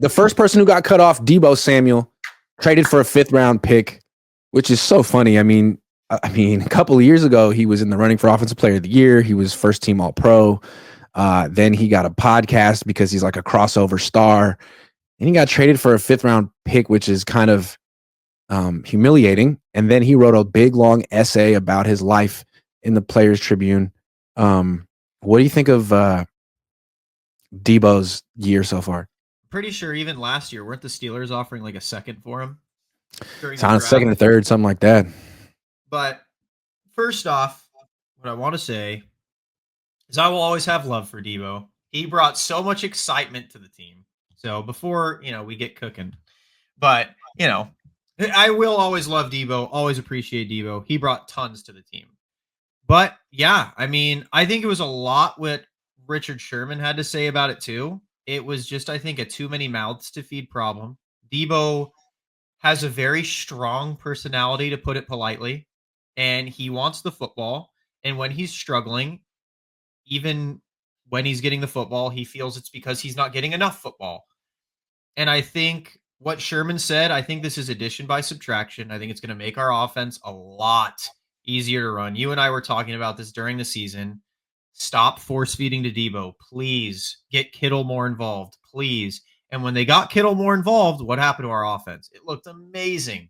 The first person who got cut off, Deebo Samuel, traded for a 5th-round pick, which is so funny. I mean, a couple of years ago, he was in the running for Offensive Player of the Year. He was first-team All-Pro. Then he got a podcast because he's like a crossover star. And he got traded for a 5th-round pick, which is kind of humiliating. And then he wrote a big, long essay about his life in the Players Tribune. What do you think of Deebo's year so far? Pretty sure even last year, weren't the Steelers offering like a second for him? It's on second or third, something like that. But first off, what I want to say is I will always have love for Deebo. He brought so much excitement to the team. So before, we get cooking. But, I will always love Deebo, always appreciate Deebo. He brought tons to the team. But, yeah, I think it was a lot what Richard Sherman had to say about it, too. It was just, I think, a too many mouths to feed problem. Deebo has a very strong personality, to put it politely, and he wants the football. And when he's struggling, even when he's getting the football, he feels it's because he's not getting enough football. And I think what Sherman said, I think this is addition by subtraction. I think it's going to make our offense a lot easier to run. You and I were talking about this during the season. Stop force feeding to Deebo. Please get Kittle more involved. Please. And when they got Kittle more involved, what happened to our offense? It looked amazing.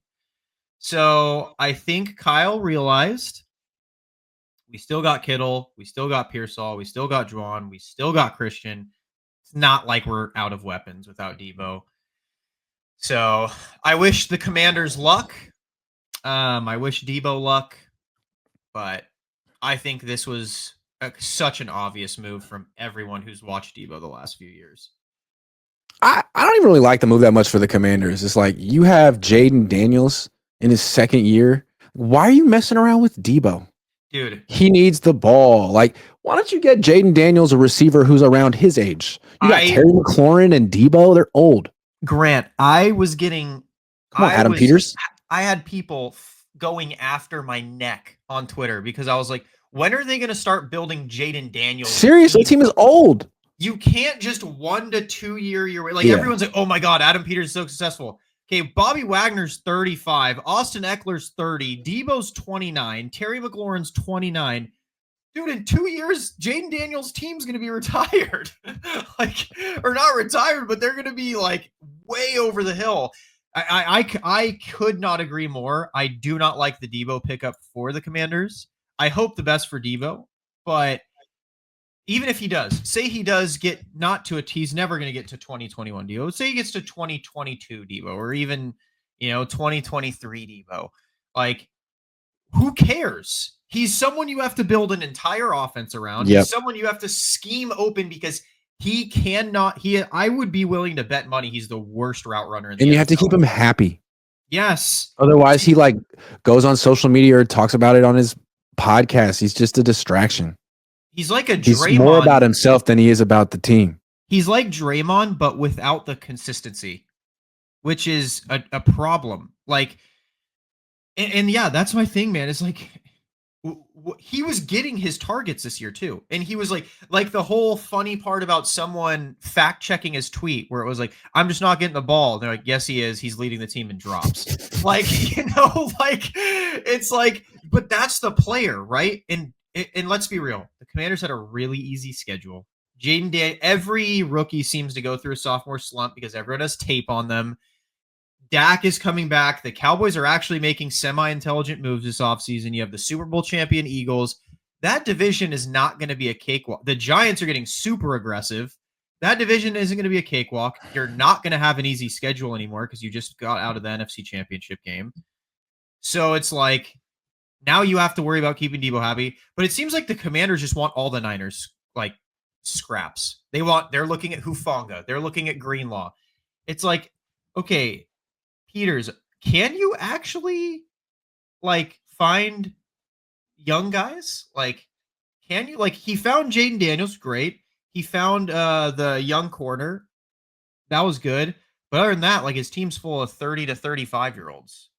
So I think Kyle realized we still got Kittle. We still got Pearsall. We still got Juwan. We still got Christian. It's not like we're out of weapons without Deebo. So I wish the Commanders luck. I wish Deebo luck. But I think this was such an obvious move from everyone who's watched Deebo the last few years. I don't even really like the move that much for the Commanders. It's like you have Jaden Daniels in his second year. Why are you messing around with Deebo? Dude. He needs the ball. Like, why don't you get Jaden Daniels, a receiver who's around his age? You got Terry McLaurin and Deebo. They're old. Grant, I was getting... Come on, Adam Peters. I had people going after my neck on Twitter because I was like, when are they going to start building Jaden Daniels? Seriously, the team is old. You can't just 1 to 2 year. Like, everyone's like, oh my God, Adam Peters is so successful. Okay, Bobby Wagner's 35, Austin Eckler's 30, Deebo's 29, Terry McLaurin's 29. Dude, in 2 years, Jaden Daniels' team's going to be retired. Or not retired, but they're going to be like way over the hill. I could not agree more. I do not like the Deebo pickup for the Commanders. I hope the best for Deebo, but even if he does, say he does get not to he's never going to get to 2021 Deebo. Say he gets to 2022 Deebo, or even, 2023 Deebo. Like, who cares? He's someone you have to build an entire offense around. Yep. He's someone you have to scheme open because he cannot. I would be willing to bet money he's the worst route runner in the NFL. And you have to keep him happy. Yes. Otherwise, he goes on social media or talks about it on his podcast. He's just a distraction. He's like a Draymond. He's more about himself than he is about the team. He's like Draymond, but without the consistency, which is a problem. Like, and yeah, that's my thing, man. It's like he was getting his targets this year too, and he was like the whole funny part about someone fact checking his tweet where it was like, "I'm just not getting the ball." And they're like, "Yes, he is. He's leading the team in drops." It's like, but that's the player, right? And let's be real, the Commanders had a really easy schedule. Every rookie seems to go through a sophomore slump because everyone has tape on them. Dak is coming back. The Cowboys are actually making semi-intelligent moves this offseason. You have the Super Bowl champion Eagles. That division is not going to be a cakewalk. The Giants are getting super aggressive. That division isn't going to be a cakewalk. You're not going to have an easy schedule anymore because you just got out of the NFC Championship game. So it's like, now you have to worry about keeping Deebo happy. But it seems like the Commanders just want all the Niners, like, scraps. They're looking at Hufanga. They're looking at Greenlaw. It's like, okay, Peters, can you actually find young guys? Can you? He found Jaden Daniels, great. He found the young corner. That was good. But other than that, his team's full of 30 to 35-year-olds.